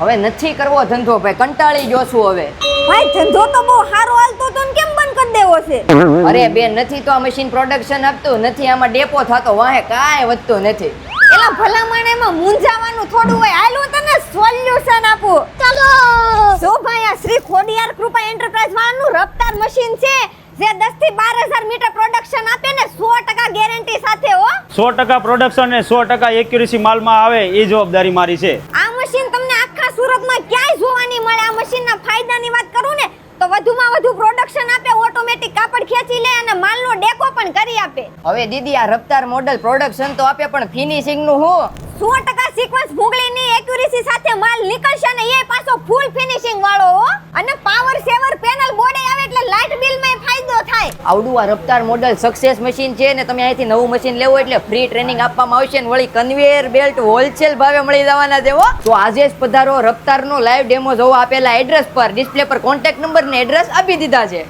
હવે નથી કરવો ધંધો ભાઈ, કંટાળી ગયો છું હવે. ભાઈ ધંધો તો બહુ સારો હાલતો તો ને કેમ બંધ કરી દેવો છે? અરે બેન, નથી તો આ મશીન પ્રોડક્શન આપતું, નથી આમાં ડેપો થતો, વાહે કાંઈ વધતું નથી. એલા ભલામણ એમાં મૂંઝાવાનું થોડું હોય. હાલ હું તને સોલ્યુશન આપું. ચાલો જો ભાઈ, આ શ્રી ખોડિયાર કૃપા એન્ટરપ્રાઇઝ વાળાનું રફતાર મશીન છે જે 10 થી 12,000 મીટર પ્રોડક્શન આપે ને 100% ગેરંટી સાથે હો. 100% પ્રોડક્શન ને 100% એક્યુરેસી માલમાં આવે એ જવાબદારી મારી છે. આ મશીન તમને આખા સુરતમાં ક્યાંય જોવાની મળે. આ મશીનના ફાયદાની વાત કરું ને તો વધુમાં વધુ પ્રોડક્શન આપે, ઓટોમેટિક કાપડ ખેંચી લે અને માલનો ડેકો પણ કરી આપે. હવે દીદી, આ રફતાર મોડલ પ્રોડક્શન તો આપે, પણ ફિનિશિંગ નું હું? 100% સિક્વન્સ ભૂંગળીની એક્યુરેસી સાથે માલ નીકળશે ને એ પાછો ફૂલ ફિનિશિંગ વાળો હો. અને પાવર સેવર પેનલ બોર્ડ આવે એટલે લાઇટ બિલમાં ફાયદો થાય. આવડું આ રફતાર મોડલ સક્સેસ મશીન છે ને તમે અહીંથી નવું મશીન લેવું એટલે ફ્રી ટ્રેનિંગ આપવામાં આવશે ને વળી કન્વેયર બેલ્ટ હોલસેલ ભાવે મળી જવાના છે હો. તો આજે જ પધારો રફતારનો લાઈવ ડેમો જોવા આપેલા એડ્રેસ પર. ડિસ્પ્લે પર કોન્ટેક્ટ નંબર ને એડ્રેસ આપી દીધા છે.